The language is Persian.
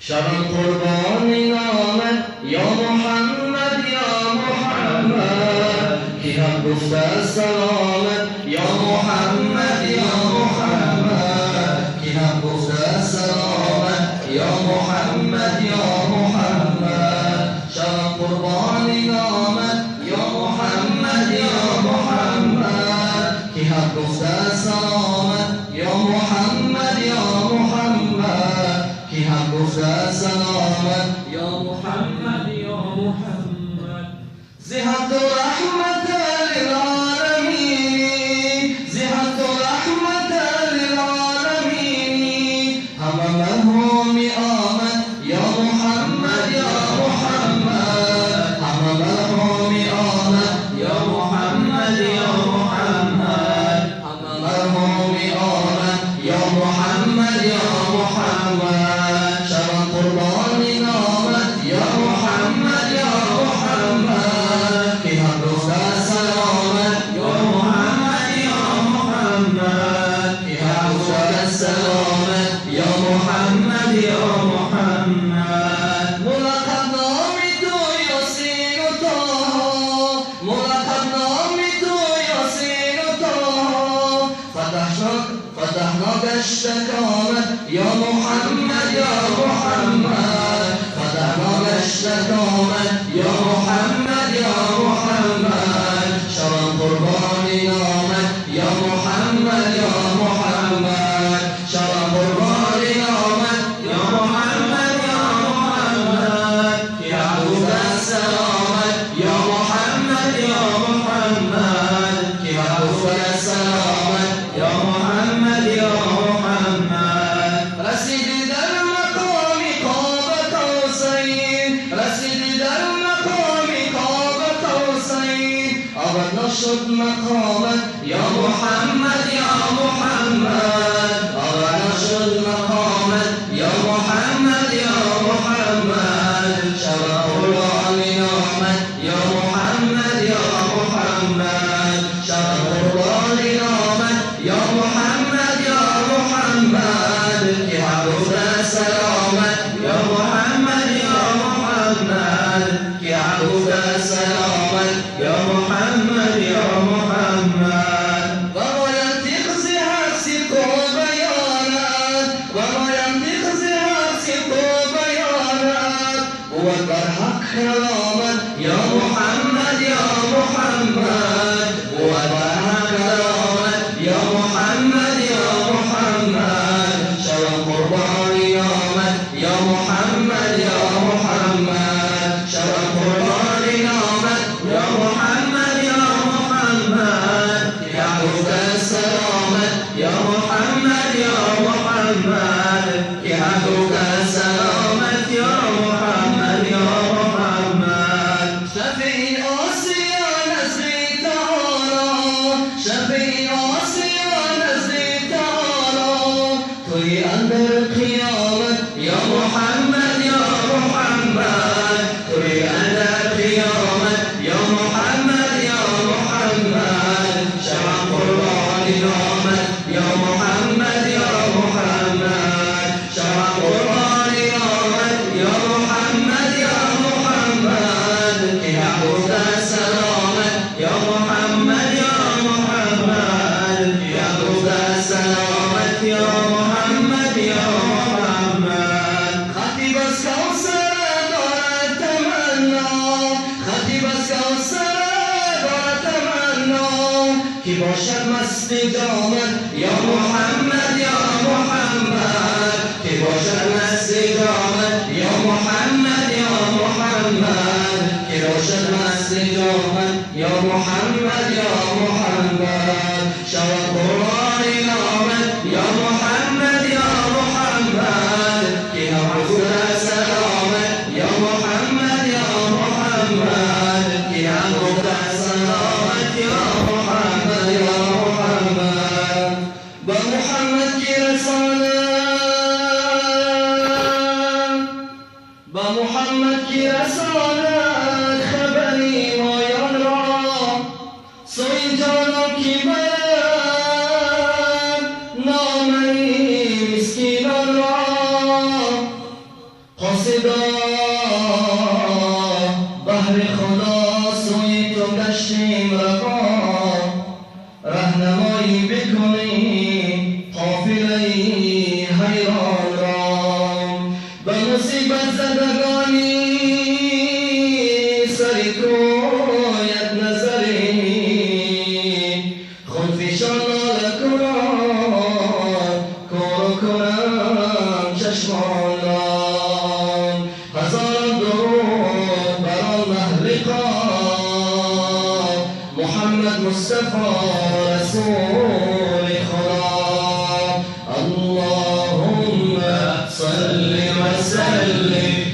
شبم قربانی نامت یا محمد یا محمد کی هم گفته سلامت یا محمد یا محمد کی هم گفته سلامت یا محمد یا محمد شبم قربانی نامت یا محمد یا محمد کی هم گفته سلامت یا محمد یا محمد کی هم گفته سلامت یا محمد یا محمد زهد رحمت للعالمین زهد رحمت للعالمین همه مرحومی آمد یا محمد یا محمد همه مرحومی آمد یا محمد یا محمد همه مرحومی آمد یا محمد یا محمد شبم قربانی نامت یا محمد یا محمد کی هم گفته سلامت یا محمد یا محمد کی هم گفته سلامت یا محمد یا محمد ملقب نامی تو یاسین و طه ملقب نامی تو یاسین و طه فتحنا گشتک آمد یا محمد یا محمد فتحنا گشتک آمد یا محمد یا محمد شبم قربانی نامت یا محمد یا محمد شبم قربانی نامت یا محمد یا محمد یا عبود السلامت یا محمد یا محمد یا عبود السلامت یا محمد یا محمد رسیدی در مقام قاب قوسین رسیدی در مقام قاب قوسین ابد نشد مقامت یا محمد یا محمد ابد نشد مقامت یا محمد یا محمد شبم قربانی نامت یا محمد یا محمد شبم قربانی نامت یا محمد یا محمد کی هم گفته سلامت یا محمد یا محمد کی هم گفته سلامت یا محمد یا محمد و ما ینطق زهر صدق و بیانت و ما ینطق زهر صدق و بیانت بود بر حق کلامت یا محمد یا محمد بود بر حق کلامت یا محمد یا محمد شبم قربانی نامت یا محمد یا محمد شبم قربانی نامت یا محمد یا محمد یا گفته سلامت یا محمد یا محمد یا گفته سلامت یا محمد یا محمد شفیع آسیا نزدی تعالی شفیع آسیا نزدی تعالی توی اندر قیامت یا محمد یا محمد توی اندر قیامت یا محمد یا محمد شبم قربانی نامت یا محمد یا محمد شبم قربانی نامت یا محمد یا محمد کی هم گفته سلامت یا محمد یا محمد کی هم گفته سلامت یا محمد یا محمد خطیب از کوثر دارد تمنا خطیب از کوثر دارد تمنا کی باشد مست جامت یا محمد یا محمد کی باشد مست جامت یا محمد یا محمد کی باشد مست جامت یا محمد یا محمد شبم قربانی نامت یا محمد یا محمد کی هم گفته سلامت یا محمد یا محمد کی هم گفته سلامت یا محمد یا محمد با محمد کی رسالت با محمد کی رسالت خبری مایان را سوی جانم کی برد نامه مسکینان را صدا بحر خدا سوی تو کشتیم رها رهنمایی بکنی قافله حیران را به مصیبت زدگانی سری کویت نظری خونفشان ناله کنان کارو کنم چشمان را هزار درود بران محلقا محمد مصطفى رسول خدا اللهم صل وسلم